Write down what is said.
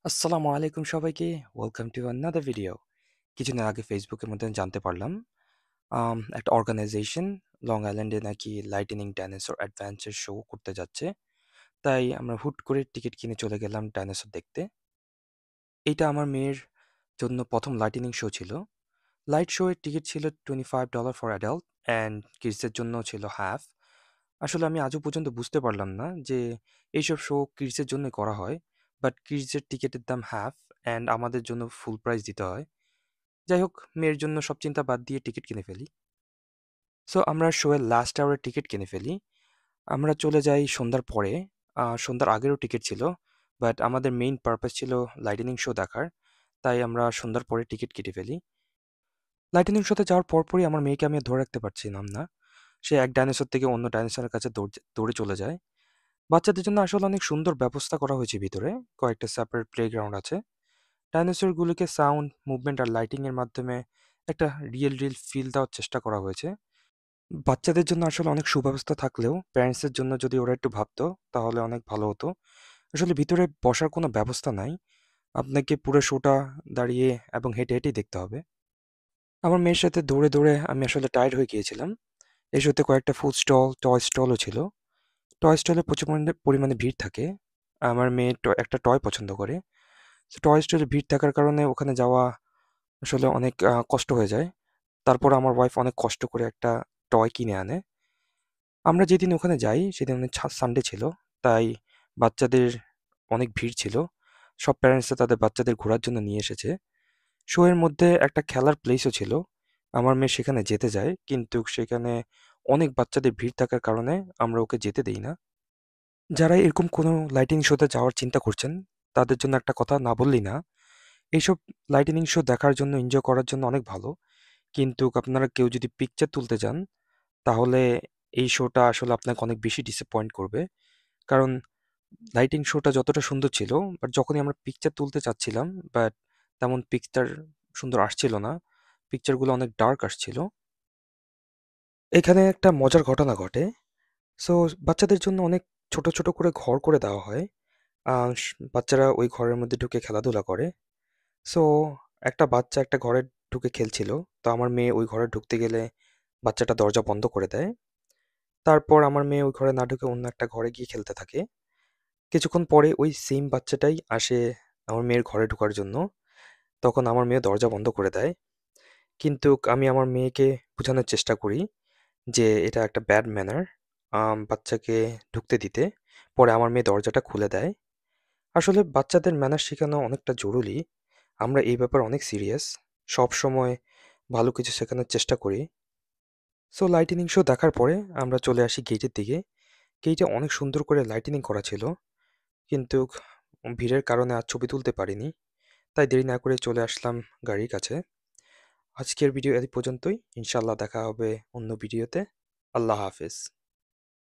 আসসালামু আলাইকুম সবাইকে। Welcome to another video. কিছুদিন আগে ফেসবুকের মধ্যে জানতে পারলাম একটা অর্গানাইজেশন লং আইল্যান্ডে নাকি লাইটেনিং ডাইনোসর অ্যাডভেঞ্চার শো করতে যাচ্ছে। তাই আমরা হুট করে টিকিট কিনে চলে গেলাম ডাইনোসর দেখতে। এইটা আমার মেয়ের জন্য প্রথম লাইটেনিং শো ছিল। লাইট শো এর টিকিট ছিল $25 ফর অ্যাডাল্ট অ্যান্ড কিডসের জন্য ছিল হাফ। আসলে আমি আজও পর্যন্ত বুঝতে পারলাম না যে এইসব শো কিডসের জন্য করা হয়, বাট কিডসের টিকিটের দাম হাফ অ্যান্ড আমাদের জন্য ফুল প্রাইস দিতে হয়। যাই হোক, মেয়ের জন্য সব চিন্তা বাদ দিয়ে টিকিট কিনে ফেলি। সো আমরা শো এর লাস্ট আওয়ারের টিকিট কিনে ফেলি। আমরা চলে যাই সন্ধ্যার পরে। সন্ধ্যার আগেরও টিকিট ছিল, বাট আমাদের মেইন পারপাস ছিল লাইটেনিং শো দেখার। তাই আমরা সন্ধ্যার পরে টিকিট কেটে ফেলি। লাইটেনিং শোতে যাওয়ার পরপরই আমার মেয়েকে আমি আর ধরে রাখতে পারছিলাম না। সে এক ডাইনোসর থেকে অন্য ডাইনোসরের কাছে দৌড়ে চলে যায়। বাচ্চাদের জন্য আসলে অনেক সুন্দর ব্যবস্থা করা হয়েছে ভিতরে। কয়েকটা সেপারেট প্লেগ্রাউন্ড আছে। ডাইনোসরগুলোকে সাউন্ড, মুভমেন্ট আর লাইটিং এর মাধ্যমে একটা রিয়েল ফিল দেওয়ার চেষ্টা করা হয়েছে। বাচ্চাদের জন্য আসলে অনেক সুব্যবস্থা থাকলেও প্যারেন্টসের জন্য যদি ওরা একটু ভাবতো তাহলে অনেক ভালো হতো। আসলে ভিতরে বসার কোনো ব্যবস্থা নাই। আপনাকে পুরো শোটা দাঁড়িয়ে এবং হেঁটে হেঁটেই দেখতে হবে। আমার মেয়ের সাথে দৌড়ে আমি আসলে টায়ার্ড হয়ে গিয়েছিলাম। এই শোতে কয়েকটা ফুড স্টল, টয় স্টলও ছিল। টয় স্টলে প্রচুর পরিমাণে ভিড় থাকে। আমার মেয়ে একটা টয় পছন্দ করে। তো টয় স্টলে ভিড় থাকার কারণে ওখানে যাওয়া আসলে অনেক কষ্ট হয়ে যায়। তারপর আমার ওয়াইফ অনেক কষ্ট করে একটা টয় কিনে আনে। আমরা যেদিন ওখানে যাই সেদিন সানডে ছিল। তাই বাচ্চাদের অনেক ভিড় ছিল। সব প্যারেন্টসরা তাদের বাচ্চাদের ঘোরার জন্য নিয়ে এসেছে। শো এর মধ্যে একটা খেলার প্লেসও ছিল। আমার মেয়ে সেখানে যেতে চায়, কিন্তু সেখানে অনেক বাচ্চাদের ভিড় থাকার কারণে আমরা ওকে যেতে দেই না। যারা এরকম কোনো লাইটিং শোতে যাওয়ার চিন্তা করছেন, তাদের জন্য একটা কথা না বললেই না। এইসব লাইটেনিং শো দেখার জন্য, এনজয় করার জন্য অনেক ভালো। কিন্তু আপনারা কেউ যদি পিকচার তুলতে যান, তাহলে এই শোটা আসলে আপনাকে অনেক বেশি ডিসঅ্যাপয়েন্ট করবে। কারণ লাইটিং শোটা যতটা সুন্দর ছিল, বাট যখনই আমরা পিকচার তুলতে চাচ্ছিলাম, বাট তেমন পিকচার সুন্দর আসছিল না। পিকচারগুলো অনেক ডার্ক আসছিল। এখানে একটা মজার ঘটনা ঘটে। সো বাচ্চাদের জন্য অনেক ছোট করে ঘর করে দেওয়া হয়। বাচ্চারা ওই ঘরের মধ্যে ঢুকে খেলাধুলা করে। সো একটা বাচ্চা একটা ঘরে ঢুকে খেলছিল। তো আমার মেয়ে ওই ঘরে ঢুকতে গেলে বাচ্চাটা দরজা বন্ধ করে দেয়। তারপর আমার মেয়ে ওই ঘরে না ঢুকে অন্য একটা ঘরে গিয়ে খেলতে থাকে। কিছুক্ষণ পরে ওই সেম বাচ্চাটাই আসে আমার মেয়ের ঘরে ঢোকার জন্য। তখন আমার মেয়ে দরজা বন্ধ করে দেয়। কিন্তু আমি আমার মেয়েকে বোঝানোর চেষ্টা করি যে এটা একটা ব্যাড ম্যানার বাচ্চাকে ঢুকতে দিতে। পরে আমার মেয়ে দরজাটা খুলে দেয়। আসলে বাচ্চাদের ম্যানার শেখানো অনেকটা জরুরি। আমরা এই ব্যাপারে অনেক সিরিয়াস। সবসময় ভালো কিছু শেখানোর চেষ্টা করি। সো লাইটেনিং শো দেখার পরে আমরা চলে আসি গেটের দিকে। গেটে অনেক সুন্দর করে লাইটেনিং করা ছিল। কিন্তু ভিড়ের কারণে আর ছবি তুলতে পারিনি। তাই দেরি না করে চলে আসলাম গাড়ির কাছে। আজকের ভিডিও এই পর্যন্তই। ইনশাআল্লাহ দেখা হবে অন্য ভিডিওতে। আল্লাহ হাফেজ।